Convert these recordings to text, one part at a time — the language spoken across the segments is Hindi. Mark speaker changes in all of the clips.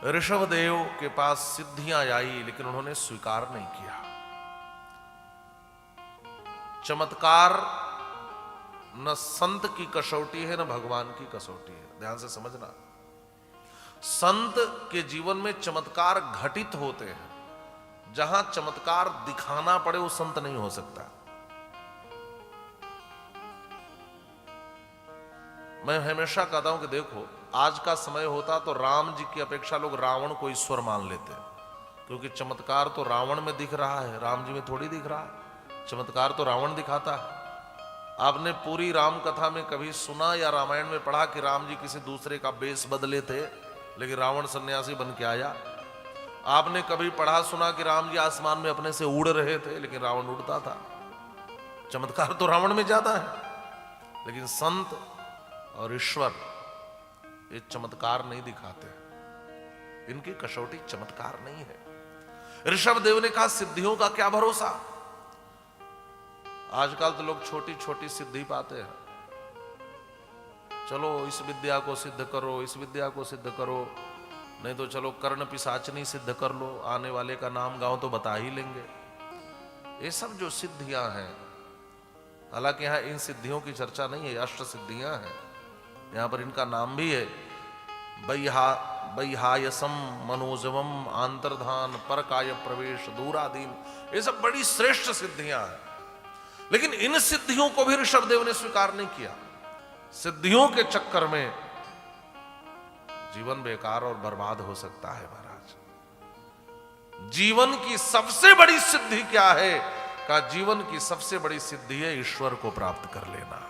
Speaker 1: ऋषभदेव के पास सिद्धियां आई, लेकिन उन्होंने स्वीकार नहीं किया। चमत्कार न संत की कसौटी है, न भगवान की कसौटी है। ध्यान से समझना, संत के जीवन में चमत्कार घटित होते हैं। जहां चमत्कार दिखाना पड़े वो संत नहीं हो सकता। मैं हमेशा कहता हूं कि देखो, आज का समय होता तो राम जी की अपेक्षा लोग रावण को ईश्वर मान लेते हैं, क्योंकि चमत्कार तो रावण में दिख रहा है, राम जी में थोड़ी दिख रहा है। चमत्कार तो रावण दिखाता है। आपने पूरी राम कथा में कभी सुना या रामायण में पढ़ा कि राम जी किसी दूसरे का बेस बदले थे, लेकिन रावण सन्यासी बन के आया? आपने कभी पढ़ा सुना कि राम जी आसमान में अपने से उड़ रहे थे, लेकिन रावण उड़ता था? चमत्कार तो रावण में ज्यादा है, लेकिन संत और ईश्वर ये चमत्कार नहीं दिखाते। इनकी कसौटी चमत्कार नहीं है। ऋषभदेव ने कहा सिद्धियों का क्या भरोसा। आजकल तो लोग छोटी छोटी सिद्धि पाते हैं। चलो इस विद्या को सिद्ध करो, इस विद्या को सिद्ध करो, नहीं तो चलो कर्ण पिशाचनी सिद्ध कर लो, आने वाले का नाम गांव तो बता ही लेंगे। ये सब जो सिद्धियां हैं, हालांकि यहां इन सिद्धियों की चर्चा नहीं है, अष्ट सिद्धियां हैं। यहां पर इनका नाम भी है बैहायसम, मनोजवम, आंतर्धान, परकाय प्रवेश, दूराधीन। ये सब बड़ी श्रेष्ठ सिद्धियां हैं, लेकिन इन सिद्धियों को भी ऋषभदेव ने स्वीकार नहीं किया। सिद्धियों के चक्कर में जीवन बेकार और बर्बाद हो सकता है महाराज। जीवन की सबसे बड़ी सिद्धि क्या है? का जीवन की सबसे बड़ी सिद्धि है ईश्वर को प्राप्त कर लेना।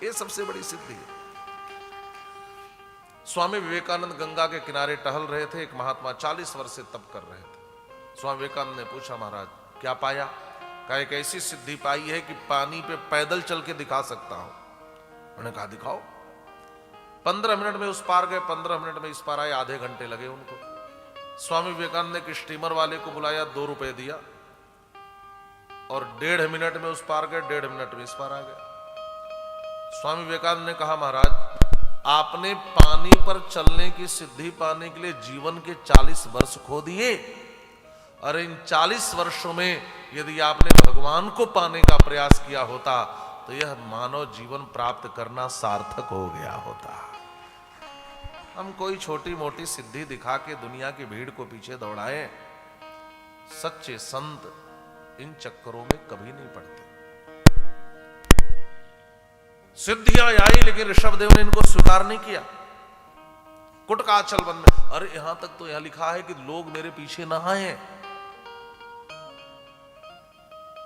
Speaker 1: ये सबसे बड़ी सिद्धि है। स्वामी विवेकानंद गंगा के किनारे टहल रहे थे। एक महात्मा 40 वर्ष से तप कर रहे थे। स्वामी विवेकानंद ने पूछा, महाराज क्या पाया? कहा एक ऐसी सिद्धि पाई है कि पानी पे पैदल चल के दिखा सकता हूं। उन्होंने कहा दिखाओ। 15 मिनट में उस पार गए, 15 मिनट में इस पार आए, आधे घंटे लगे उनको। स्वामी विवेकानंद ने एक स्टीमर वाले को बुलाया, 2 रुपए दिया और 1.5 मिनट में उस पार गए, 1.5 मिनट में इस पार आ गए। स्वामी विवेकानंद ने कहा, महाराज आपने पानी पर चलने की सिद्धि पाने के लिए जीवन के 40 वर्ष खो दिए, और इन 40 वर्षों में यदि आपने भगवान को पाने का प्रयास किया होता तो यह मानव जीवन प्राप्त करना सार्थक हो गया होता। हम कोई छोटी मोटी सिद्धि दिखा के दुनिया की भीड़ को पीछे दौड़ाएं। सच्चे संत इन चक्करों में कभी नहीं पड़ते। सिद्धियां आई, लेकिन ऋषभदेव ने इनको स्वीकार नहीं किया। कुटकाचल वन में, अरे यहां तक तो यहां लिखा है कि लोग मेरे पीछे नहाए।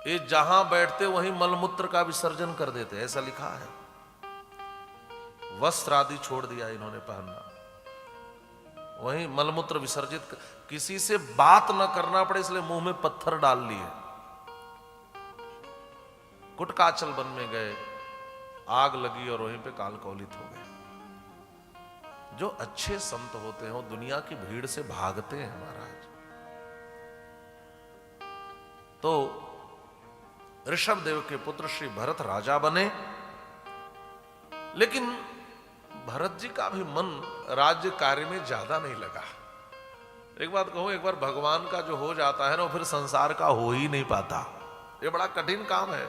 Speaker 1: ये जहां बैठते वहीं मलमूत्र का विसर्जन कर देते, ऐसा लिखा है। वस्त्र आदि छोड़ दिया इन्होंने पहनना, वहीं मलमूत्र विसर्जित। किसी से बात न करना पड़े इसलिए मुंह में पत्थर डाल लिए। कुटकाचल वन में गए, आग लगी और वहीं पे कालकौलित हो गए। जो अच्छे संत होते हैं वो दुनिया की भीड़ से भागते हैं महाराज। तो ऋषभदेव के पुत्र श्री भरत राजा बने, लेकिन भरत जी का भी मन राज्य कार्य में ज्यादा नहीं लगा। एक बात कहूं, एक बार भगवान का जो हो जाता है ना, फिर संसार का हो ही नहीं पाता। ये बड़ा कठिन काम है।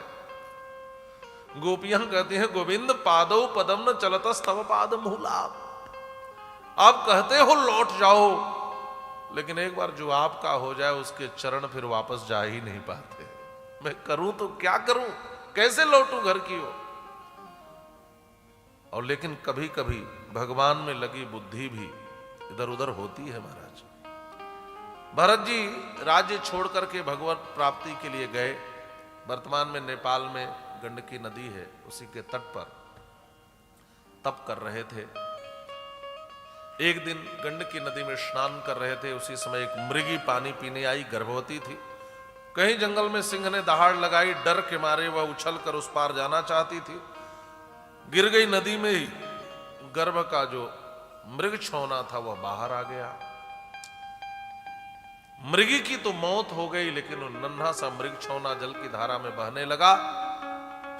Speaker 1: गोपियां कहती हैं, गोविंद पादौ पदम न चलतस तव पाद मूला। आप कहते हो लौट जाओ, लेकिन एक बार जो आपका हो जाए उसके चरण फिर वापस जा ही नहीं पाते। मैं करूं तो क्या करूं, कैसे लौटूं घर की ओर। और लेकिन कभी कभी भगवान में लगी बुद्धि भी इधर उधर होती है महाराज। भरत जी राज्य छोड़ करके भगवत प्राप्ति के लिए गए। वर्तमान में नेपाल में गंडकी नदी है, उसी के तट पर तप कर रहे थे। एक दिन गंडकी नदी में स्नान कर रहे थे, उसी समय एक मृगी पानी पीने आई, गर्भवती थी। कहीं जंगल में सिंह ने दहाड़ लगाई, डर के मारे वह उछल कर उस पार जाना चाहती थी, गिर गई नदी में ही। गर्भ का जो मृग छौना था वह बाहर आ गया। मृगी की तो मौत हो गई, लेकिन वो नन्हा सा मृग छौना जल की धारा में बहने लगा।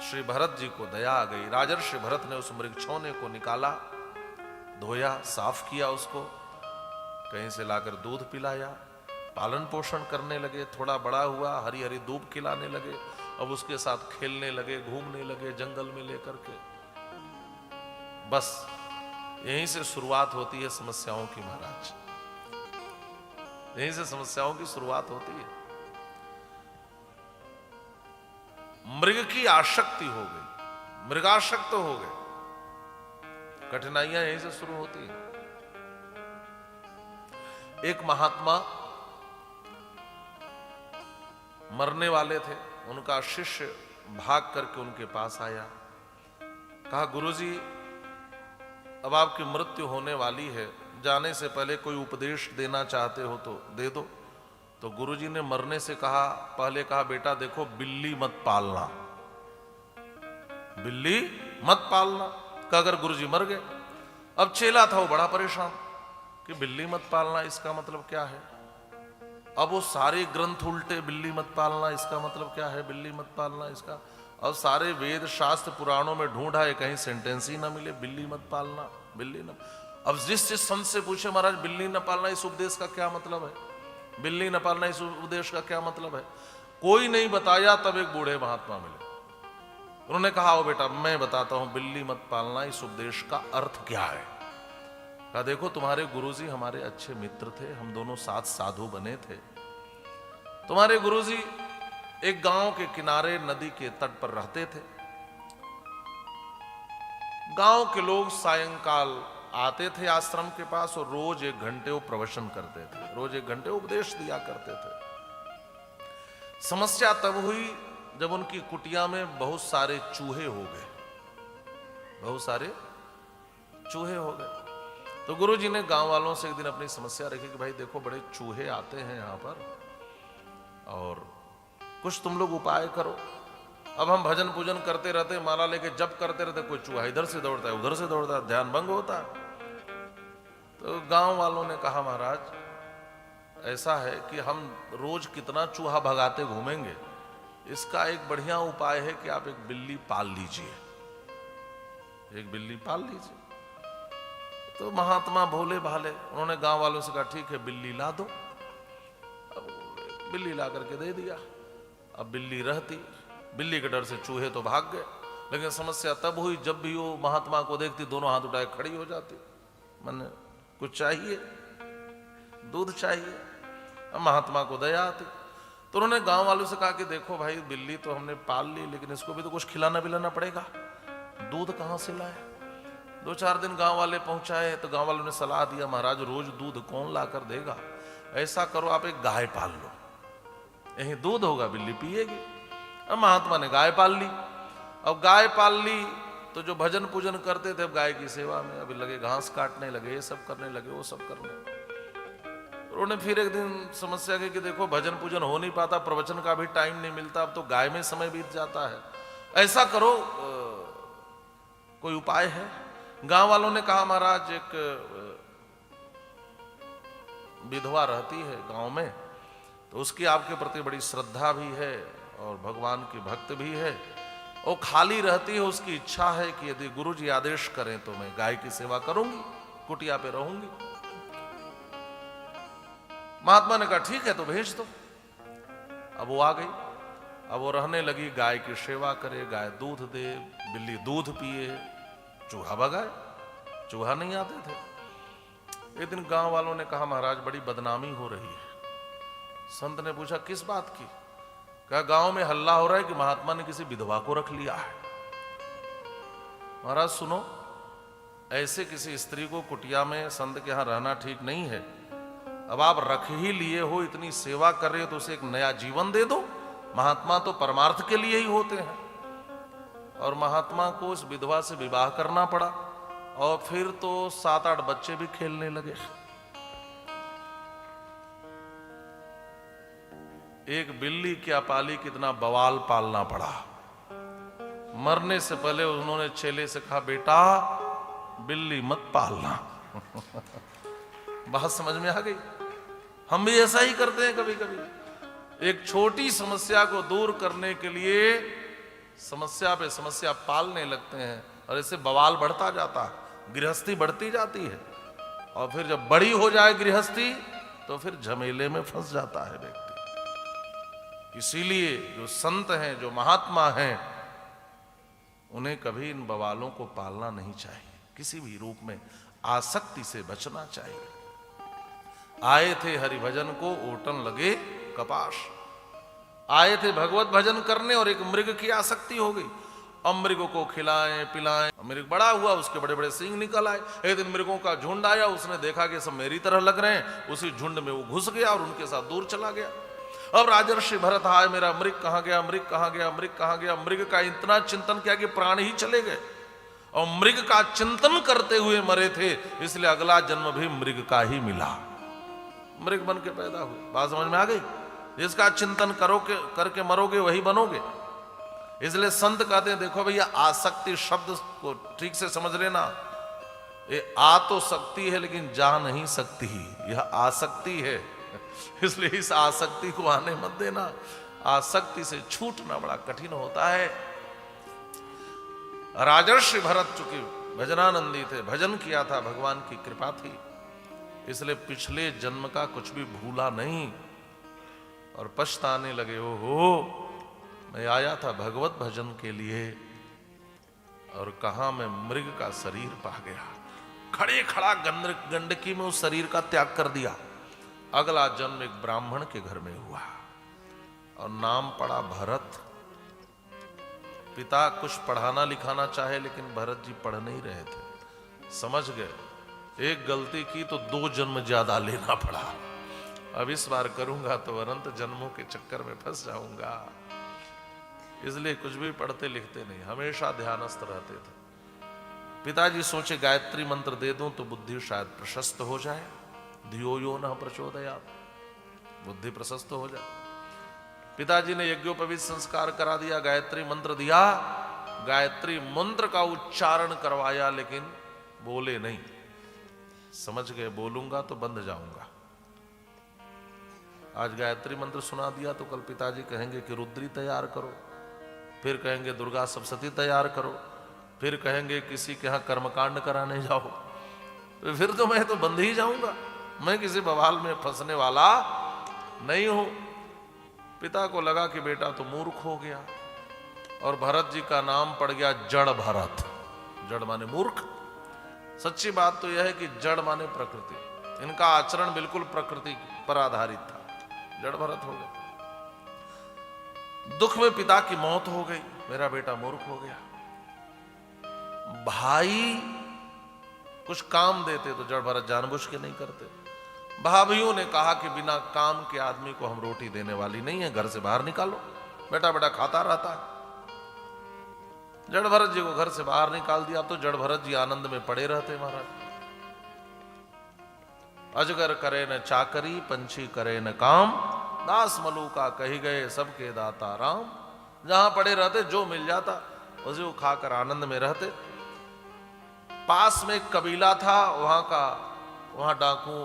Speaker 1: श्री भरत जी को दया आ गई। राजर्षि भरत ने उस मृग छौने को निकाला, धोया, साफ किया उसको, कहीं से लाकर दूध पिलाया, पालन पोषण करने लगे, थोड़ा बड़ा हुआ, हरी हरी दूब खिलाने लगे, अब उसके साथ खेलने लगे, घूमने लगे जंगल में लेकर के। बस यहीं से शुरुआत होती है समस्याओं की महाराज, यहीं से समस्याओं की शुरुआत होती है। मृग की आसक्ति हो गई, मृगासक्त हो गए, कठिनाइयां यहीं से शुरू होती है। एक महात्मा मरने वाले थे, उनका शिष्य भाग करके उनके पास आया, कहा गुरुजी अब आपकी मृत्यु होने वाली है, जाने से पहले कोई उपदेश देना चाहते हो तो दे दो। तो गुरुजी ने मरने से कहा, पहले कहा बेटा देखो बिल्ली मत पालना, बिल्ली मत पालना। कहा अगर गुरुजी मर गए। अब चेला था वो बड़ा परेशान कि बिल्ली मत पालना इसका मतलब क्या है। अब वो सारे ग्रंथ उल्टे, बिल्ली मत पालना इसका मतलब क्या है, बिल्ली मत पालना इसका। अब सारे वेद शास्त्र पुराणों में ढूंढा है, कहीं सेंटेंस ही ना मिले, बिल्ली मत पालना, बिल्ली न। अब जिस संत से पूछे महाराज बिल्ली न पालना इस उपदेश का क्या मतलब है, बिल्ली न पालना इस उपदेश का क्या मतलब है, कोई नहीं बताया। तब एक बूढ़े महात्मा मिले, उन्होंने कहा ओ बेटा मैं बताता हूं बिल्ली मत पालना इस उपदेश का अर्थ क्या है। कहा देखो तुम्हारे गुरुजी हमारे अच्छे मित्र थे, हम दोनों साथ साधु बने थे। तुम्हारे गुरुजी एक गांव के किनारे नदी के तट पर रहते थे। गांव के लोग सायंकाल आते थे आश्रम के पास और रोज 1 घंटे वो प्रवचन करते थे, रोज 1 घंटे उपदेश दिया करते थे। समस्या तब हुई जब उनकी कुटिया में बहुत सारे चूहे हो गए, बहुत सारे चूहे हो गए। तो गुरुजी ने गांव वालों से एक दिन अपनी समस्या रखी कि भाई देखो बड़े चूहे आते हैं यहाँ पर और कुछ तुम लोग उपाय करो। अब हम भजन पूजन करते रहते, माला लेके जप करते रहते, कोई चूहा इधर से दौड़ता है उधर से दौड़ता है, ध्यान भंग होता है। तो गांव वालों ने कहा महाराज ऐसा है कि हम रोज कितना चूहा भगाते घूमेंगे, इसका एक बढ़िया उपाय है कि आप एक बिल्ली पाल लीजिए, एक बिल्ली पाल लीजिए। तो महात्मा भोले भाले उन्होंने गांव वालों से कहा ठीक है बिल्ली ला दो। अब बिल्ली ला करके दे दिया। अब बिल्ली रहती, बिल्ली के डर से चूहे तो भाग गए, लेकिन समस्या तब हुई जब भी वो महात्मा को देखती दोनों हाथ उठाए खड़ी हो जाती, मैंने कुछ चाहिए, दूध चाहिए। अब महात्मा को दया आती, तो उन्होंने गांव वालों से कहा कि देखो भाई बिल्ली तो हमने पाल ली, लेकिन इसको भी तो कुछ खिलाना पिलाना पड़ेगा, दूध कहां से लाए। 2-4 दिन गांव वाले पहुंचाए तो गांव वालों ने सलाह दिया महाराज रोज दूध कौन ला कर देगा, ऐसा करो आप एक गाय पाल लो, यही दूध होगा बिल्ली पिएगी। अब महात्मा ने गाय पाल ली। अब गाय पाल ली तो जो भजन पूजन करते थे अब गाय की सेवा में अभी लगे, घास काटने लगे, ये सब करने लगे, वो सब करने। उन्होंने फिर एक दिन समस्या की कि देखो भजन पूजन हो नहीं पाता, प्रवचन का भी टाइम नहीं मिलता, अब तो गाय में समय बीत जाता है, ऐसा करो कोई उपाय है। गांव वालों ने कहा महाराज एक विधवा रहती है गांव में, तो उसकी आपके प्रति बड़ी श्रद्धा भी है और भगवान की भक्त भी है, वो खाली रहती है, उसकी इच्छा है कि यदि गुरुजी आदेश करें तो मैं गाय की सेवा करूंगी, कुटिया पे रहूंगी। महात्मा ने कहा ठीक है तो भेज दो। अब वो आ गई, अब वो रहने लगी, गाय की सेवा करे, गाय दूध दे, बिल्ली दूध पिए, चूहा भगाए, चूहा नहीं आते थे। एक दिन गांव वालों ने कहा महाराज बड़ी बदनामी हो रही है। संत ने पूछा किस बात की। कहा गांव में हल्ला हो रहा है कि महात्मा ने किसी विधवा को रख लिया है। महाराज सुनो, ऐसे किसी स्त्री को कुटिया में संत के यहां रहना ठीक नहीं है। अब आप रख ही लिए हो, इतनी सेवा कर रहे हो तो उसे एक नया जीवन दे दो। महात्मा तो परमार्थ के लिए ही होते हैं। और महात्मा को इस विधवा से विवाह करना पड़ा और फिर तो 7-8 बच्चे भी खेलने लगे। एक बिल्ली क्या पाली, कितना बवाल पालना पड़ा। मरने से पहले उन्होंने चेले से कहा बेटा बिल्ली मत पालना। बात समझ में आ गई। हम भी ऐसा ही करते हैं कभी कभी, एक छोटी समस्या को दूर करने के लिए समस्या पे समस्या पालने लगते हैं और इससे बवाल बढ़ता जाता है, गृहस्थी बढ़ती जाती है। और फिर जब बड़ी हो जाए गृहस्थी तो फिर झमेले में फंस जाता है व्यक्ति। इसीलिए जो संत हैं, जो महात्मा हैं, उन्हें कभी इन बवालों को पालना नहीं चाहिए, किसी भी रूप में आसक्ति से बचना चाहिए। आए थे हरिभजन को ओटन लगे कपाश, आए थे भगवत भजन करने और एक मृग की आसक्ति हो गई। अब मृग को खिलाएं पिलाएं, मृग बड़ा हुआ, उसके बड़े बड़े सींग निकल आए। एक दिन मृगों का झुंड आया, उसने देखा कि सब मेरी तरह लग रहे हैं, उसी झुंड में वो घुस गया और उनके साथ दूर चला गया। अब राजर्षि भरत आए, मेरा मृग कहां गया, मृग कहां गया, मृग कहां गया। मृग का इतना चिंतन किया कि प्राण ही चले गए, और मृग का चिंतन करते हुए मरे थे, इसलिए अगला जन्म भी मृग का ही मिला, मृग बन के पैदा हुए। बात समझ में आ गई? जिसका चिंतन करके मरोगे वही बनोगे। इसलिए संत कहते हैं, देखो भैया, आसक्ति शब्द को ठीक से समझ लेना। ये आ तो सकती है लेकिन जा नहीं सकती, यह आसक्ति है। इसलिए इस आसक्ति को आने मत देना। आसक्ति से छूटना बड़ा कठिन होता है। राजर्षि भरत चूंकि भजनानंदी थे, भजन किया था, भगवान की कृपा थी, इसलिए पिछले जन्म का कुछ भी भूला नहीं और पछताने लगे, ओहो मैं आया था भगवत भजन के लिए और कहां मैं मृग का शरीर पा गया। खड़े खड़ा गंडकी में उस शरीर का त्याग कर दिया। अगला जन्म एक ब्राह्मण के घर में हुआ और नाम पड़ा भरत। पिता कुछ पढ़ाना लिखाना चाहे, लेकिन भरत जी पढ़ नहीं रहे थे। समझ गए एक गलती की तो 2 जन्म ज्यादा लेना पड़ा, अब इस बार करूंगा तो अनंत जन्मों के चक्कर में फंस जाऊंगा। इसलिए कुछ भी पढ़ते लिखते नहीं, हमेशा ध्यानस्थ रहते थे। पिताजी सोचे गायत्री मंत्र दे दूं तो बुद्धि शायद प्रशस्त हो जाए, धियो यो न प्रचोदयात्, बुद्धि प्रशस्त हो जाए। पिताजी ने यज्ञोपवीत संस्कार करा दिया, गायत्री मंत्र दिया, गायत्री मंत्र का उच्चारण करवाया, लेकिन बोले नहीं। समझ गए बोलूंगा तो बंद जाऊंगा। आज गायत्री मंत्र सुना दिया तो कल पिताजी कहेंगे कि रुद्री तैयार करो, फिर कहेंगे दुर्गा सप्तशती तैयार करो, फिर कहेंगे किसी के यहां कर्मकांड कराने जाओ, तो फिर तो मैं तो बंद ही जाऊंगा। मैं किसी बवाल में फंसने वाला नहीं हूं। पिता को लगा कि बेटा तो मूर्ख हो गया, और भरत जी का नाम पड़ गया जड़ भरत। जड़ माने मूर्ख। सच्ची बात तो यह है कि जड़ माने प्रकृति, इनका आचरण बिल्कुल प्रकृति पर आधारित था। जड़ भरत हो गए। दुख में पिता की मौत हो गई, मेरा बेटा मूर्ख हो गया। भाई कुछ काम देते तो जड़ भरत जानबूझ के नहीं करते। भाभीियों ने कहा कि बिना काम के आदमी को हम रोटी देने वाली नहीं है, घर से बाहर निकालो। बेटा बेटा खाता रहता है। जड़ भरत जी को घर से बाहर निकाल दिया, तो जड़ भरत जी आनंद में पड़े रहते। महाराज अजगर करे न चाकरी, पंछी करे न काम, दास मलूका कही गए सबके दाता राम। जहां पड़े रहते जो मिल जाता उसे वो खाकर आनंद में रहते। पास में एक कबीला था, वहां डाकू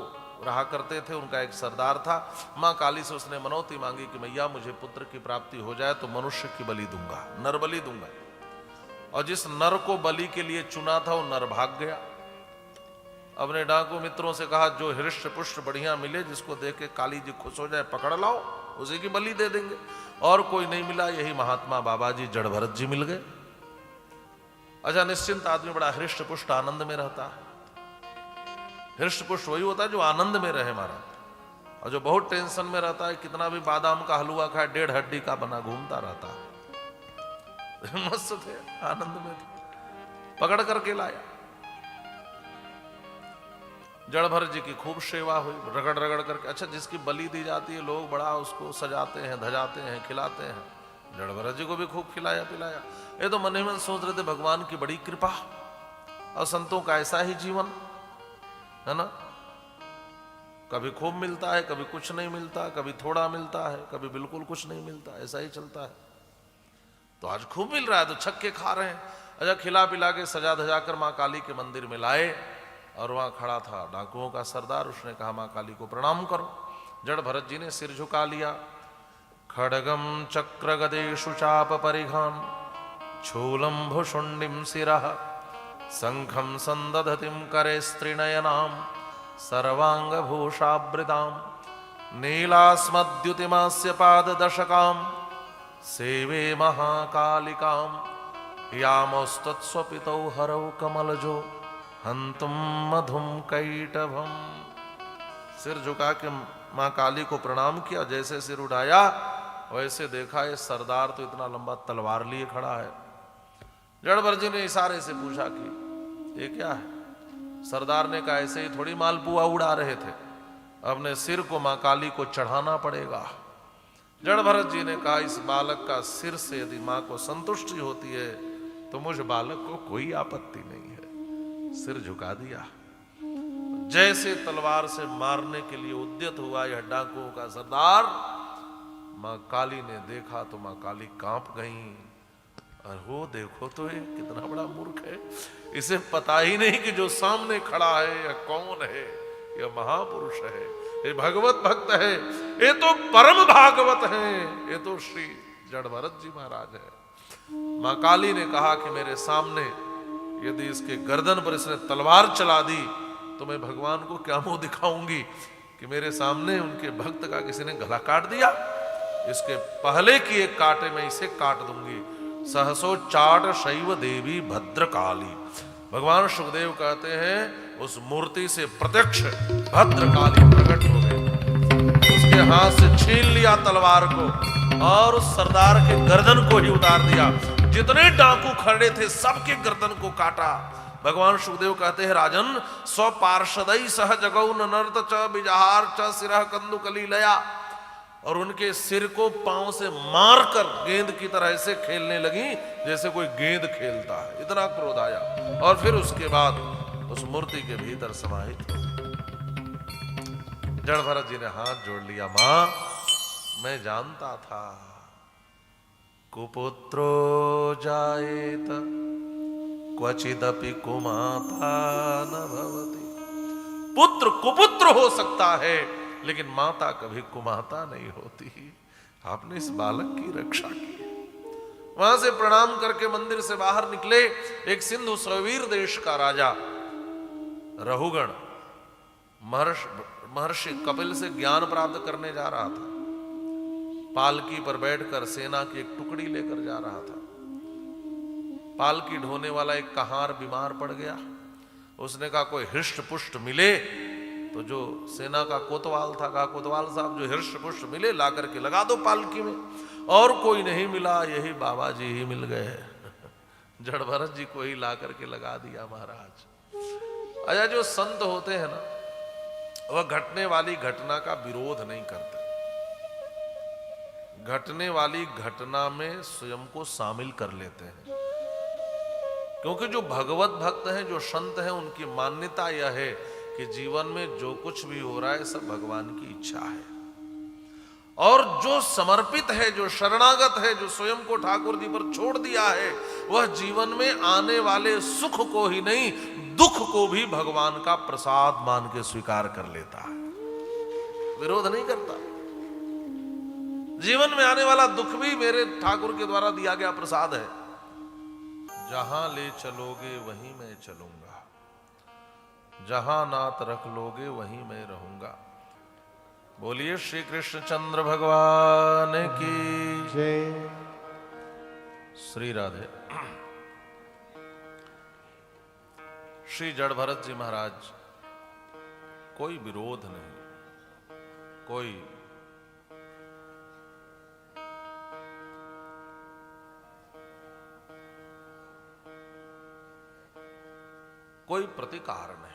Speaker 1: रहा करते थे। उनका एक सरदार था। मां काली से उसने मनौती मांगी कि मैया मुझे पुत्र की प्राप्ति हो जाए तो मनुष्य की बलि दूंगा, नर बलि दूंगा। और जिस नर को बलि के लिए चुना था वो नर भाग गया। अपने डाकू मित्रों से कहा जो हृष्ट पुष्ट बढ़िया मिले, जिसको देख के काली जी खुश हो जाए, पकड़ लाओ, उसी की बलि दे देंगे। और कोई नहीं मिला। यही महात्मा बाबा जी जड़ भरत जी मिल गए। अच्छा, निश्चिंत आदमी बड़ा हृष्ट पुष्ट आनंद में रहता है। हृष्ट पुष्ट वही होता है जो आनंद में रहे महाराज। और जो बहुत टेंशन में रहता है, कितना भी बादाम का हलवा खाए, 1.5 हड्डी का बना घूमता रहता है। मस्त थे, आनंद में थे। पकड़ करके लाया। जड़ भरत जी की खूब सेवा हुई, रगड़ रगड़ करके। अच्छा, जिसकी बलि दी जाती है लोग बड़ा उसको सजाते हैं, धजाते हैं, खिलाते हैं। जड़ भरत जी को भी खूब खिलाया पिलाया। ये तो मन ही मन सोच रहे थे भगवान की बड़ी कृपा, और संतों का ऐसा ही जीवन है ना। कभी खूब मिलता है, कभी कुछ नहीं मिलता, कभी थोड़ा मिलता है, कभी बिल्कुल कुछ नहीं मिलता, ऐसा ही चलता है। तो आज खूब मिल रहा है तो छक्के खा रहे हैं। अच्छा, खिला पिला के सजा धजा कर माँ काली के मंदिर में लाए, और वहां खड़ा था डाकुओं का सरदार। उसने कहा माँ काली को प्रणाम करो। जड़ भरत जी ने सिर झुका लिया। खड्गम चक्र गदेशु चाप परिघान, छूलम भुषुंडिम सिरः, शंखम संदधतिम करे स्त्रीनयनाम, सर्वांग भूषावृताम नीलास्मद्युतिमास्य पाददशकाम सेवे महाकालिकाम यामस्तत्स्वपितौ हरौ कमलजो हंतुम मधुम कैटभम। सिर झुका के मां काली को प्रणाम किया, जैसे सिर उठाया वैसे देखा ये सरदार तो इतना लंबा तलवार लिए खड़ा है। जड़भर जी ने इशारे से पूछा कि ये क्या है? सरदार ने कहा ऐसे ही थोड़ी मालपुआ उड़ा रहे थे, अपने सिर को मां काली को चढ़ाना पड़ेगा। जड़भरत जी ने कहा इस बालक का सिर से यदि मां को संतुष्टि होती है तो मुझ बालक को कोई आपत्ति नहीं है। सिर झुका दिया। जैसे तलवार से मारने के लिए उद्यत हुआ यह डाकुओं का सरदार, मां काली ने देखा तो मां काली कांप गई। और वो देखो तो ये कितना बड़ा मूर्ख है, इसे पता ही नहीं कि जो सामने खड़ा है यह कौन है, यह महापुरुष है, ये भगवत भक्त है, ये तो परम भागवत है, ये तो श्री जड़भरत जी महाराज है। मां काली ने कहा कि मेरे सामने यदि इसके गर्दन पर इसने तलवार चला दी तो मैं भगवान को क्या मुंह दिखाऊंगी कि मेरे सामने उनके भक्त का किसी ने गला काट दिया। इसके पहले की एक काटे मैं इसे काट दूंगी। सहसो चाट शैव देवी भद्रकाली। भगवान सुखदेव कहते हैं उस मूर्ति से प्रत्यक्ष भद्रकाली प्रकट हो गए, उसके हाथ से छीन लिया तलवार को और उस सरदार के गर्दन को ही उतार दिया। जितने डाकू खड़े थे सबके गर्दन को काटा। भगवान सुखदेव कहते हैं राजन स्व पार्षदई सह जगौ नर्त च बिजहार च सिरह कंदुकली लया। और उनके सिर को पांव से मारकर गेंद की तरह ऐसे खेलने लगी जैसे कोई गेंद खेलता है, इतना क्रोध आया। और फिर उसके बाद उस मूर्ति के भीतर समाहित हो। जड़भरत जी ने हाथ जोड़ लिया, मां मैं जानता था कुपुत्रो जायेत क्वचिदपि कुमाता न भवति। पुत्र कुपुत्र हो सकता है लेकिन माता कभी कुमाता नहीं होती। आपने इस बालक की रक्षा की। वहां से प्रणाम करके मंदिर से बाहर निकले। एक सिंधु सवीर देश का राजा रहुगण महर्षि कपिल से ज्ञान प्राप्त करने जा रहा था। पालकी पर बैठकर सेना की एक टुकड़ी लेकर जा रहा था। पालकी ढोने वाला एक कहार बीमार पड़ गया। उसने कहा कोई हृष्ट पुष्ट मिले तो जो सेना का कोतवाल था, कहा कोतवाल साहब जो हृष्ट पुष्ट मिले ला करके लगा दो पालकी में। और कोई नहीं मिला, यही बाबा जी ही मिल गए। जड़भरत जी को ही ला करके लगा दिया महाराज। अच्छा जो संत होते हैं ना वह घटने वाली घटना का विरोध नहीं करते, घटने वाली घटना में स्वयं को शामिल कर लेते हैं। क्योंकि जो भगवत भक्त हैं, जो संत हैं, उनकी मान्यता यह है कि जीवन में जो कुछ भी हो रहा है सब भगवान की इच्छा है। और जो समर्पित है, जो शरणागत है, जो स्वयं को ठाकुर जी पर छोड़ दिया है, वह जीवन में आने वाले सुख को ही नहीं दुख को भी भगवान का प्रसाद मान के स्वीकार कर लेता है, विरोध नहीं करता। जीवन में आने वाला दुख भी मेरे ठाकुर के द्वारा दिया गया प्रसाद है। जहां ले चलोगे वहीं मैं चलूंगा, जहां नात रख लोगे वहीं मैं रहूंगा। बोलिए श्री कृष्ण चंद्र भगवान की जय। श्री राधे। श्री जड़भरत जी महाराज कोई विरोध नहीं, कोई प्रतिकार नहीं।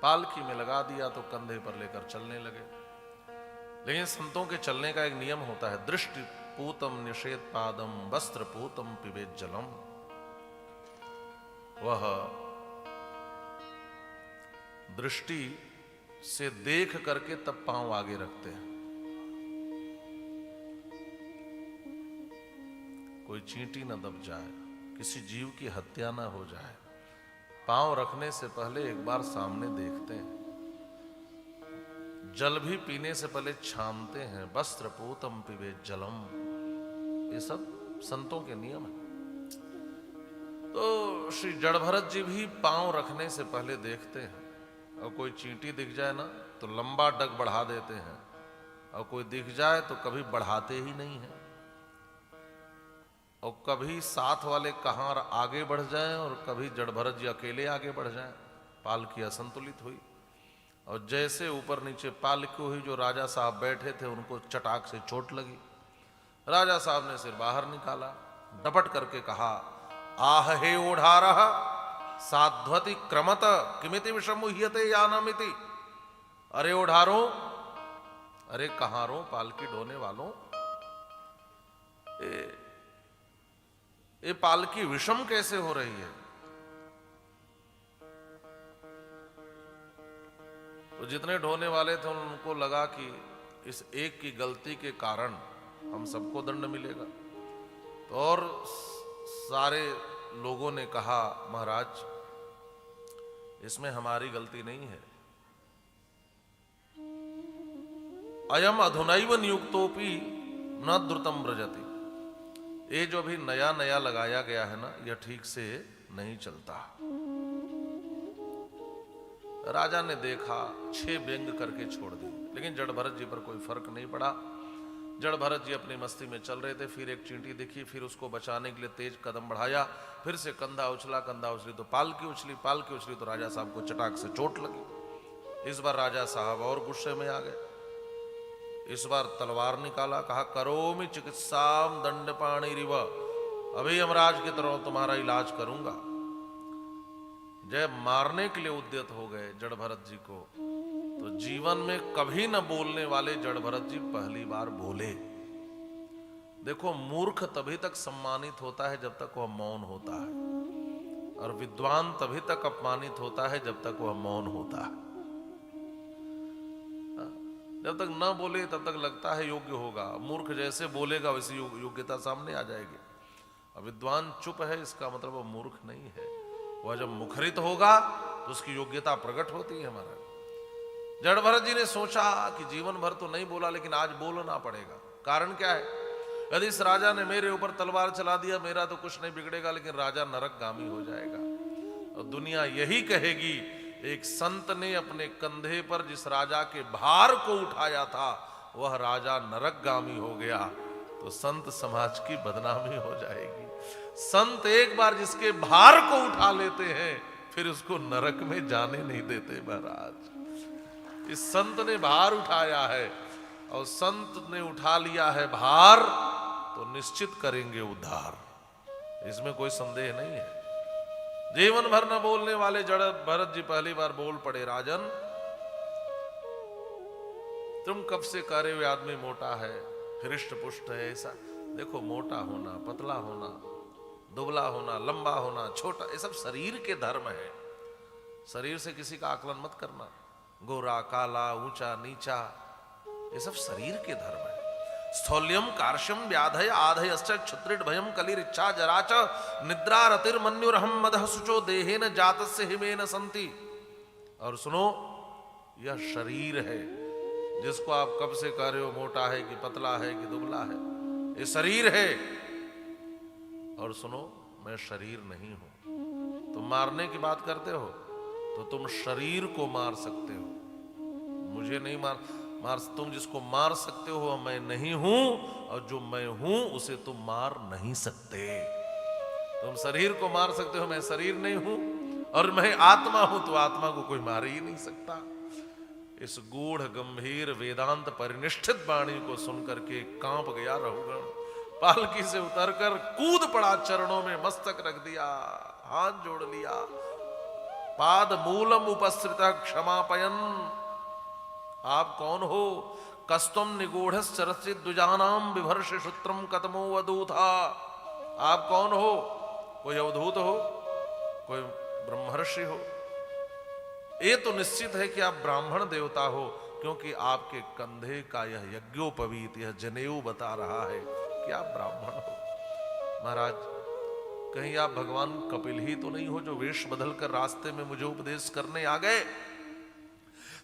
Speaker 1: पालकी में लगा दिया तो कंधे पर लेकर चलने लगे। लेकिन संतों के चलने का एक नियम होता है, दृष्टि पूतम निषेध पादम वस्त्र पूतम पिबेत जलम। वह दृष्टि से देख करके तब पांव आगे रखते हैं। कोई चींटी न दब जाए, किसी जीव की हत्या ना हो जाए, पांव रखने से पहले एक बार सामने देखते हैं। जल भी पीने से पहले छानते हैं, वस्त्र पूतम पिबेत जलम। ये सब संतों के नियम है। तो श्री जड़भरत जी भी पांव रखने से पहले देखते हैं, और कोई चींटी दिख जाए ना तो लंबा डग बढ़ा देते हैं, और कोई दिख जाए तो कभी बढ़ाते ही नहीं है, और कभी साथ वाले कहां आगे बढ़ जाएं और कभी जड़भरत जी अकेले आगे बढ़ जाएं। पालकी असंतुलित हुई, और जैसे ऊपर नीचे पालकी हुई, जो राजा साहब बैठे थे उनको चटाक से चोट लगी। राजा साहब ने सिर बाहर निकाला, डपट करके कहा, आह हे ओढ़ारः साध्वति क्रमत किमिति विषमुह्यते यानमिति। अरे ओढ़ारो, अरे कहारों, पालकी ढोने वालों, ये पालकी विषम कैसे हो रही है? तो जितने ढोने वाले थे उनको लगा कि इस एक की गलती के कारण हम सबको दंड मिलेगा। तो और सारे लोगों ने कहा, महाराज इसमें हमारी गलती नहीं है, अयम अधुनैव नियुक्तोपि न द्रुतम व्रजति। ये जो भी नया नया लगाया गया है ना, यह ठीक से नहीं चलता। राजा ने देखा, 6 व्यंग करके छोड़ दी, लेकिन जड़भरत जी पर कोई फर्क नहीं पड़ा। जड़भरत जी अपनी मस्ती में चल रहे थे, फिर एक चींटी दिखी, फिर उसको बचाने के लिए तेज कदम बढ़ाया, फिर से कंधा उछला, कंधा उछली तो पालकी उछली, पालकी उछली तो राजा साहब को चटाक से चोट लगी। इस बार राजा साहब और गुस्से में आ गए। इस बार तलवार निकाला, कहा, करोमि चिकित्साम दंडपाणिरिव, अभी यमराज की तरह तुम्हारा इलाज करूंगा। जब मारने के लिए उद्यत हो गए जड़भरत जी को, तो जीवन में कभी न बोलने वाले जड़भरत जी पहली बार बोले। देखो, मूर्ख तभी तक सम्मानित होता है जब तक वह मौन होता है, और विद्वान तभी तक अपमानित होता है जब तक वह मौन होता है। जब तक न बोले तब तक लगता है योग्य होगा, मूर्ख जैसे बोलेगा वैसी योग्यता सामने आ जाएगी। और विद्वान चुप है, इसका मतलब वह मूर्ख नहीं है। वह जब मुखरित होगा तो उसकी योग्यता प्रकट होती है। हमारा जड़भरत जी ने सोचा कि जीवन भर तो नहीं बोला, लेकिन आज बोलना पड़ेगा। कारण क्या है? यदि इस राजा ने मेरे ऊपर तलवार चला दिया, मेरा तो कुछ नहीं बिगड़ेगा, लेकिन राजा नरकगामी हो जाएगा। और दुनिया यही कहेगी, एक संत ने अपने कंधे पर जिस राजा के भार को उठाया था, वह राजा नरकगामी हो गया, तो संत समाज की बदनामी हो जाएगी। संत एक बार जिसके भार को उठा लेते हैं, फिर उसको नरक में जाने नहीं देते। महाराज, इस संत ने भार उठाया है, और संत ने उठा लिया है भार, तो निश्चित करेंगे उद्धार, इसमें कोई संदेह नहीं है। जीवन भर न बोलने वाले जड़भरत जी पहली बार बोल पड़े, राजन तुम कब से कह रहे हो आदमी मोटा है, हृष्ट पुष्ट है, ऐसा देखो, मोटा होना, पतला होना, दुबला होना, लंबा होना, छोटा, ये सब शरीर के धर्म है। शरीर से किसी का आकलन मत करना, गोरा काला, ऊंचा नीचा, ये सब शरीर के धर्म है। स्थौल्यम कार्श्यम व्याधय आधयश्च क्षुत्रिड भयम कलिरिच्छा जराच निद्रा रतिर्मन्युरहम मदः शुचो देहेन जातस्य हिमेन संति। और सुनो, यह शरीर है, जिसको आप कब से कह रहे हो मोटा है कि पतला है कि दुबला है, ये शरीर है। और सुनो, मैं शरीर नहीं हूं। तुम मारने की बात करते हो तो तुम शरीर को मार सकते हो, मुझे नहीं मार तुम जिसको मार सकते हो वह मैं नहीं हूं, और जो मैं हूं उसे तुम मार नहीं सकते। तुम शरीर को मार सकते हो, मैं शरीर नहीं हूं, और मैं आत्मा हूं, तो आत्मा को कोई मार ही नहीं सकता। इस गूढ़ गंभीर वेदांत परिनिष्ठित वाणी को सुनकर के कांप गया रघुगण। पालकी से उतरकर कूद पड़ा, चरणों में मस्तक रख दिया, हाथ जोड़ लिया, पाद मूलम उपस्थित क्षमापयन। आप कौन हो? कस्तम निगूढ़श्चरचित द्विजानाम विभर्ष सूत्रम कतमो वधूथा। आप कौन हो? कोई अवधूत हो, कोई ब्रह्मर्षि हो? ये तो निश्चित है कि आप ब्राह्मण देवता हो, क्योंकि आपके कंधे का यह यज्ञोपवीत, यह जनेऊ बता रहा है कि आप ब्राह्मण हो। महाराज, कहीं आप भगवान कपिल ही तो नहीं हो, जो वेश बदलकर रास्ते में मुझे उपदेश करने आ गए?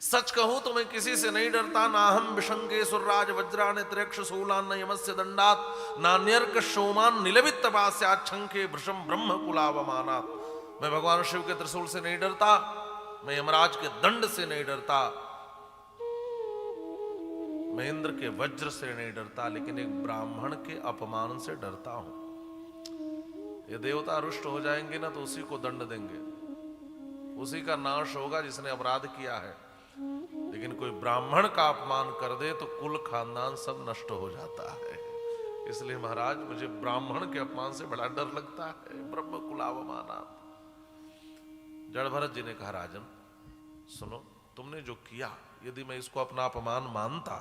Speaker 1: सच कहूं तो मैं किसी से नहीं डरता, ना हम विशंके सुरराज वज्रान त्रियक्ष शूलान न यमस्य दंडात नान्यर्क शोमान निलभित तपास्याच्छंके भृशम ब्रह्म कुलावमानात। मैं भगवान शिव के त्रिशूल से नहीं डरता, मैं यमराज के दंड से नहीं डरता, मैं इंद्र के वज्र से नहीं डरता, लेकिन एक ब्राह्मण के अपमान से डरता हूं। ये देवता रुष्ट हो जाएंगे ना तो उसी को दंड देंगे, उसी का नाश होगा जिसने अपराध किया है। लेकिन कोई ब्राह्मण का अपमान कर दे तो कुल खानदान सब नष्ट हो जाता है। इसलिए महाराज मुझे ब्राह्मण के अपमान से बड़ा डर लगता है। ब्रह्म कुलावमानात। जड़ भरत जी ने कहा, राजन सुनो, तुमने जो किया, यदि मैं इसको अपना अपमान मानता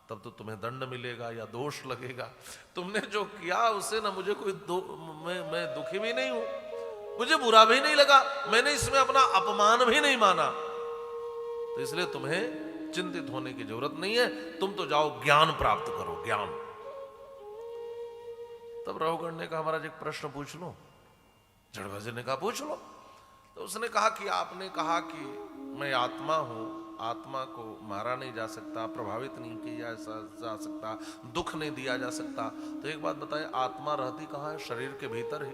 Speaker 1: तब तो तुम्हें दंड मिलेगा या दोष लगेगा। तुमने जो किया उससे ना मुझे कोई मैं दुखी भी नहीं हूं, मुझे बुरा भी नहीं लगा, मैंने इसमें अपना अपमान भी नहीं माना, तो इसलिए तुम्हें चिंतित होने की जरूरत नहीं है। तुम तो जाओ ज्ञान प्राप्त करो, ज्ञान। तब रघुगण ने कहा, महाराज एक प्रश्न पूछ लो। जड़भरत जी ने कहा, पूछ लो। तो उसने कहा कि आपने कहा कि मैं आत्मा हूं, आत्मा को मारा नहीं जा सकता, प्रभावित नहीं किया जा सकता, दुख नहीं दिया जा सकता। तो एक बात बताए, आत्मा रहती कहाँ है? शरीर के भीतर ही।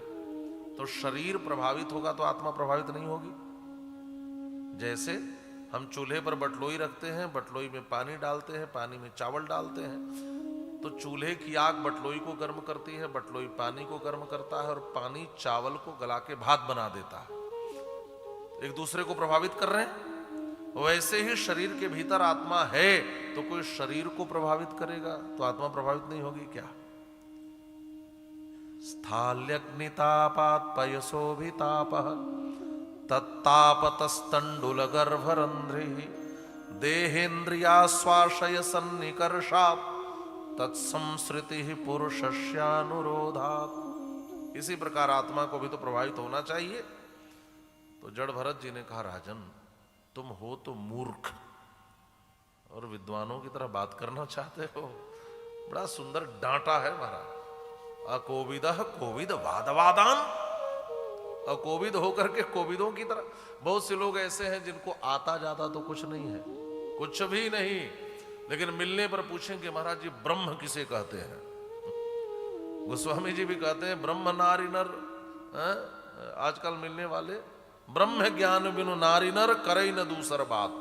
Speaker 1: तो शरीर प्रभावित होगा तो आत्मा प्रभावित नहीं होगी। जैसे हम चूल्हे पर बटलोई रखते हैं, बटलोई में पानी डालते हैं, पानी में चावल डालते हैं, तो चूल्हे की आग बटलोई को गर्म करती है, बटलोई पानी को गर्म करता है, और पानी चावल को गला के भात बना देता है। एक दूसरे को प्रभावित कर रहे हैं। वैसे ही शरीर के भीतर आत्मा है, तो कोई शरीर को प्रभावित करेगा तो आत्मा प्रभावित नहीं होगी क्या? स्थाल्यग्नितापात् पयसोभितापः तत्तापतस्तंडुल गर्भरंध्रिः देहेन्द्रियाश्वाशय सन्निकर्षात् तत्संसृतिः पुरुषस्यानुरोधात्। इसी प्रकार आत्मा को भी तो प्रभावित होना चाहिए। तो जड़ भरत जी ने कहा, राजन तुम हो तो मूर्ख और विद्वानों की तरह बात करना चाहते हो। बड़ा सुंदर डांटा है महाराज। अकोविदः कोविद वादवादान। अकोविद होकर के कोविदों की तरह। बहुत से लोग ऐसे हैं जिनको आता जाता तो कुछ नहीं है, कुछ भी नहीं, लेकिन मिलने पर पूछेंगे, महाराज जी ब्रह्म किसे कहते हैं? गोस्वामी जी भी कहते हैं ब्रह्म नारी नर। आजकल मिलने वाले, ब्रह्म ज्ञान बिनु नारी नर करे न दूसर बात।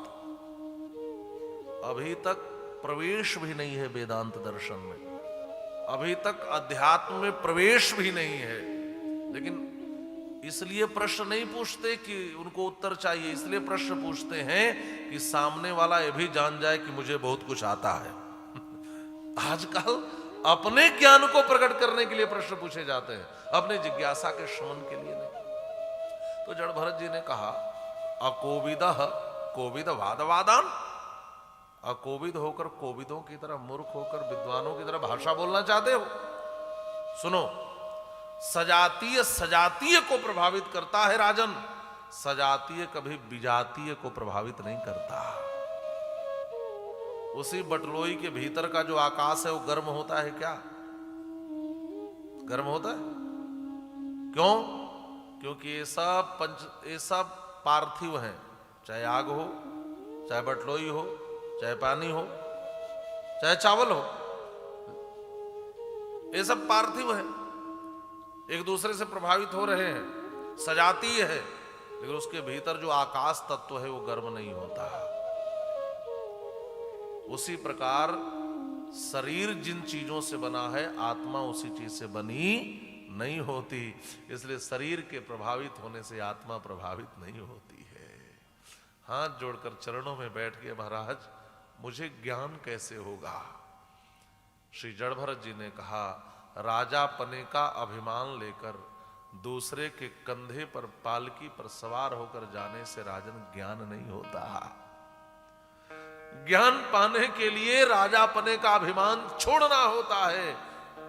Speaker 1: अभी तक प्रवेश भी नहीं है वेदांत दर्शन में, अभी तक अध्यात्म में प्रवेश भी नहीं है। लेकिन इसलिए प्रश्न नहीं पूछते कि उनको उत्तर चाहिए, इसलिए प्रश्न पूछते हैं कि सामने वाला ये भी जान जाए कि मुझे बहुत कुछ आता है। आजकल अपने ज्ञान को प्रकट करने के लिए प्रश्न पूछे जाते हैं, अपने जिज्ञासा के शमन के लिए नहीं। तो जड़ भरत जी ने कहा, अकोविदः कोविद वादवादान। अकोविद होकर कोविदों की तरह, मूर्ख होकर विद्वानों की तरह भाषा बोलना चाहते हो? सुनो, सजातीय सजातीय को प्रभावित करता है राजन, सजातीय कभी विजातीय को प्रभावित नहीं करता। उसी बटलोई के भीतर का जो आकाश है वो गर्म होता है क्या? गर्म होता है? क्यों? क्योंकि ये सब पार्थिव हैं। चाहे आग हो, चाहे बटलोई हो, चाहे पानी हो, चाहे चावल हो, ये सब पार्थिव है, एक दूसरे से प्रभावित हो रहे हैं, सजातीय है। लेकिन उसके भीतर जो आकाश तत्व है वो गर्म नहीं होता। उसी प्रकार शरीर जिन चीजों से बना है, आत्मा उसी चीज से बनी नहीं होती। इसलिए शरीर के प्रभावित होने से आत्मा प्रभावित नहीं होती है। हाथ जोड़कर चरणों में बैठ के, महाराज मुझे ज्ञान कैसे होगा? श्री जड़ भरत जी ने कहा, राजा पने का अभिमान लेकर दूसरे के कंधे पर पालकी पर सवार होकर जाने से राजन ज्ञान नहीं होता। ज्ञान पाने के लिए राजा पने का अभिमान छोड़ना होता है,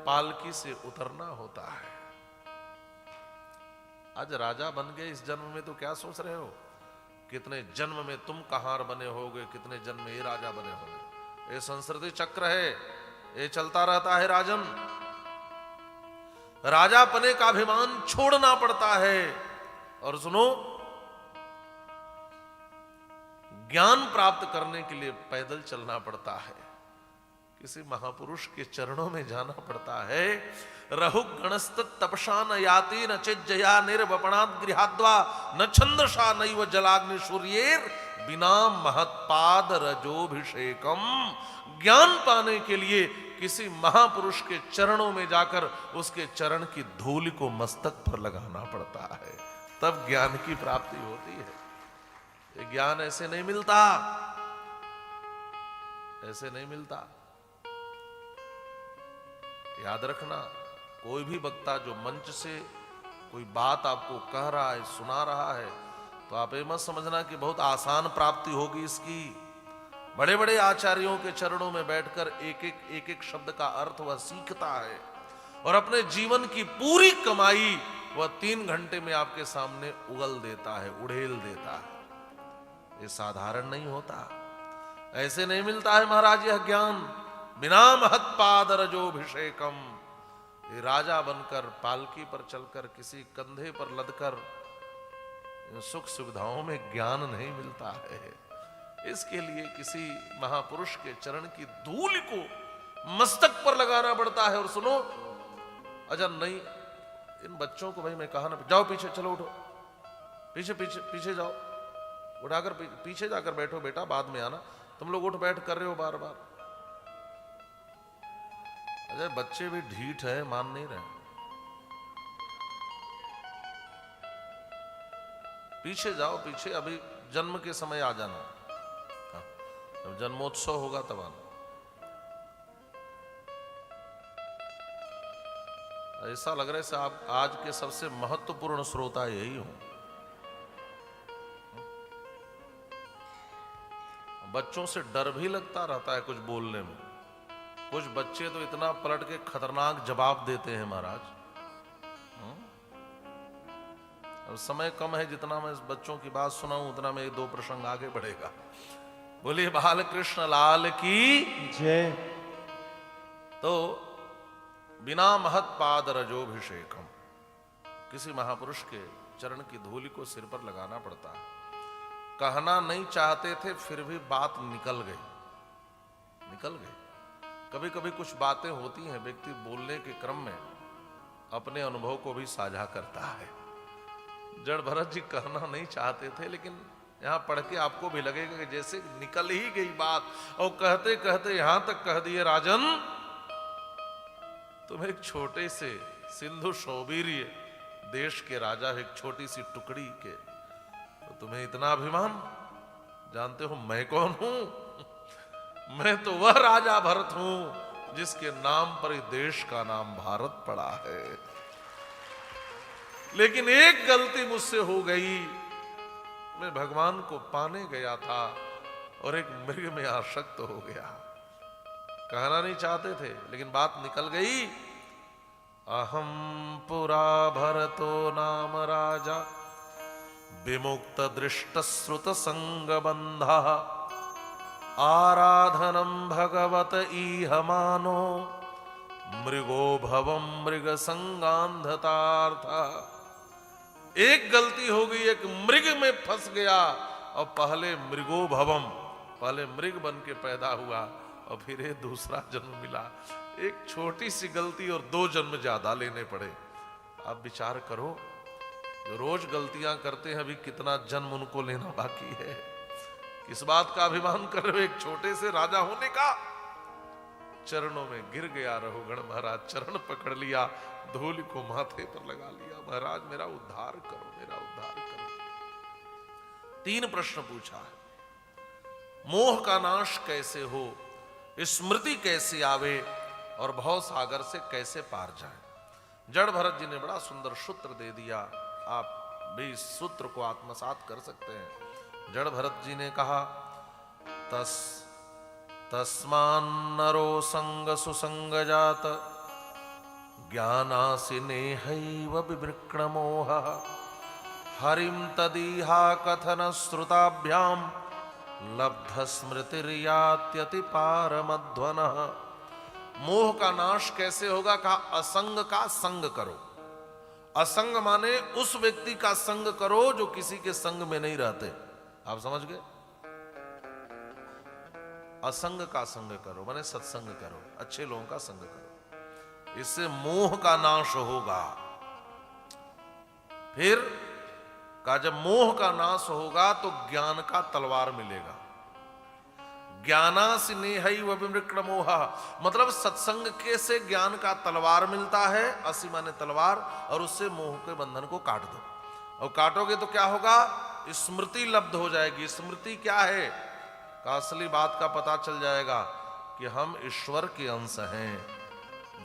Speaker 1: पालकी से उतरना होता है। आज राजा बन गए इस जन्म में तो क्या सोच रहे हो? कितने जन्म में तुम कहार बने होगे, कितने जन्म में ये राजा बने होंगे। ये संस्कृति चक्र है, ये चलता रहता है राजन। राजा पने का अभिमान छोड़ना पड़ता है। और सुनो, ज्ञान प्राप्त करने के लिए पैदल चलना पड़ता है, किसी महापुरुष के चरणों में जाना पड़ता है। रहु गणस्त तपसा न याति न चिज्जया निर्वपणात् गृहाद्वा न छंदसा नैव जलाग्नि सूर्येर बिना महत्पाद रजोभिषेकम। ज्ञान पाने के लिए किसी महापुरुष के चरणों में जाकर उसके चरण की धूल को मस्तक पर लगाना पड़ता है, तब ज्ञान की प्राप्ति होती है। ये ज्ञान ऐसे नहीं मिलता, ऐसे नहीं मिलता। याद रखना, कोई भी वक्ता जो मंच से कोई बात आपको कह रहा है, सुना रहा है, तो आप ये मत समझना कि बहुत आसान प्राप्ति होगी इसकी। बड़े बड़े आचार्यों के चरणों में बैठकर एक एक शब्द का अर्थ वह सीखता है और अपने जीवन की पूरी कमाई वह 3 घंटे में आपके सामने उगल देता है, उड़ेल देता है। ये साधारण नहीं होता, ऐसे नहीं मिलता है महाराज यह ज्ञान। बिना महत्पाद रजोभिषेकम, ये राजा बनकर पालकी पर चलकर किसी कंधे पर लदकर सुख सुविधाओं में ज्ञान नहीं मिलता है। इसके लिए किसी महापुरुष के चरण की धूल को मस्तक पर लगाना पड़ता है। और सुनो, अच्छा नहीं, इन बच्चों को भाई मैं कहा ना, जाओ पीछे, चलो उठो, पीछे पीछे पीछे जाओ, उठाकर पीछे जाकर बैठो बेटा, बाद में आना। तुम लोग उठ बैठ कर रहे हो बार बार। अरे बच्चे भी ढीठ है, मान नहीं रहे। पीछे जाओ, पीछे, अभी जन्म के समय आ जाना, जब जन्मोत्सव होगा तब आना। ऐसा लग रहा है से आप आज के सबसे महत्वपूर्ण श्रोता यही हूं। बच्चों से डर भी लगता रहता है कुछ बोलने में। कुछ बच्चे तो इतना पलट के खतरनाक जवाब देते हैं महाराज। अब समय कम है, जितना मैं इस बच्चों की बात सुनाऊं उतना में 1-2 प्रसंग आगे बढ़ेगा। बोलिए बाल कृष्ण लाल की जय। तो बिना महत्पाद रजोभिषेकम, किसी महापुरुष के चरण की धूलि को सिर पर लगाना पड़ता है। कहना नहीं चाहते थे फिर भी बात निकल गई, निकल गई। कभी कभी कुछ बातें होती हैं, व्यक्ति बोलने के क्रम में अपने अनुभव को भी साझा करता है। जड़ भरत जी कहना नहीं चाहते थे, लेकिन यहां पढ़ के आपको भी लगेगा कि जैसे निकल ही गई बात, और कहते कहते यहां तक कह दिए, राजन तुम एक छोटे से सिंधु शौवीर्य देश के राजा, एक छोटी सी टुकड़ी के, तो तुम्हें इतना अभिमान? जानते हो मैं कौन हूं? मैं तो वह राजा भरत हूं जिसके नाम पर इस देश का नाम भारत पड़ा है। लेकिन एक गलती मुझसे हो गई, मैं भगवान को पाने गया था और एक मृग में आसक्त हो गया। कहना नहीं चाहते थे लेकिन बात निकल गई। अहम पुरा भरतो नाम राजा विमुक्त दृष्ट श्रुत संग बंधा आराधनम भगवत ईहमानो मृगो भवम मृग संगांधतार्थ। एक गलती हो गई, एक मृग में फंस गया और पहले मृगो भवम, पहले मृग बन के पैदा हुआ और फिर ये दूसरा जन्म मिला। एक छोटी सी गलती और 2 जन्म ज्यादा लेने पड़े। आप विचार करो, जो रोज गलतियां करते हैं अभी कितना जन्म उनको लेना बाकी है। किस बात का अभिमान कर रहे हो? एक छोटे से राजा होने का। चरणों में गिर गया रघुगण महाराज, चरण पकड़ लिया, धूल को माथे पर लगा लिया। महाराज मेरा उद्धार करो, मेरा उद्धार करो। 3 प्रश्न पूछा है। मोह का नाश कैसे हो, स्मृति कैसे आवे और भव सागर से कैसे पार जाए। जड़ भरत जी ने बड़ा सुंदर सूत्र दे दिया, आप भी इस सूत्र को आत्मसात कर सकते हैं। जड़ भरत जी ने कहा, तस्मान्नरो संग सुसंग जात ज्ञानासिनेहैव विवृक्ण मोह हरिम तदीहा कथन श्रुताभ्याम लब्ध स्मृतिर्यात्यति पारमध्वनः। मोह का नाश कैसे होगा? कहा असंग का संग करो। असंग माने उस व्यक्ति का संग करो जो किसी के संग में नहीं रहते। आप समझ गए? असंग का संग करो, माने सत्संग करो, अच्छे लोगों का संग करो, इससे मोह का नाश होगा। फिर का जब मोह का नाश होगा तो ज्ञान का तलवार मिलेगा। ज्ञाना स्नेहई विमृक्ण मोह, मतलब सत्संग के से ज्ञान का तलवार मिलता है, असी माने तलवार, और उससे मोह के बंधन को काट दो। और काटोगे तो क्या होगा? स्मृति लब्ध हो जाएगी। स्मृति क्या है? का असली बात का पता चल जाएगा कि हम ईश्वर के अंश हैं,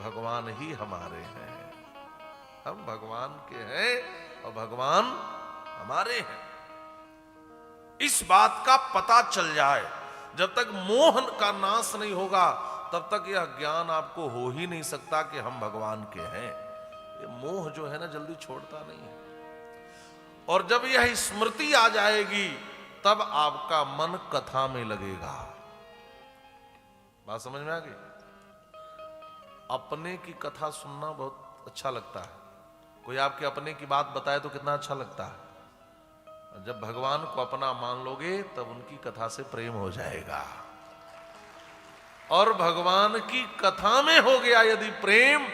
Speaker 1: भगवान ही हमारे हैं, हम भगवान के हैं और भगवान हमारे हैं। इस बात का पता चल जाए, जब तक मोह का नाश नहीं होगा तब तक यह ज्ञान आपको हो ही नहीं सकता कि हम भगवान के हैं। ये मोह जो है ना जल्दी छोड़ता नहीं है। और जब यह स्मृति आ जाएगी तब आपका मन कथा में लगेगा। बात समझ में आ गई? अपने की कथा सुनना बहुत अच्छा लगता है। कोई आपके अपने की बात बताए तो कितना अच्छा लगता है। जब भगवान को अपना मान लोगे तब उनकी कथा से प्रेम हो जाएगा। और भगवान की कथा में हो गया यदि प्रेम,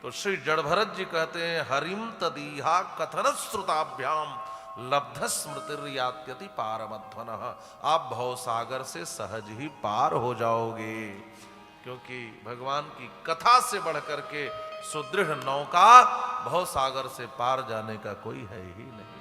Speaker 1: तो श्री जड़भरत जी कहते हैं हरिम तदीहा कथन श्रुताभ्याम लब्ध स्मृतिर्यात्यति पारमध्वन। आप भवसागर से सहज ही पार हो जाओगे, क्योंकि भगवान की कथा से बढ़कर के सुदृढ़ नौका भवसागर से पार जाने का कोई है ही नहीं।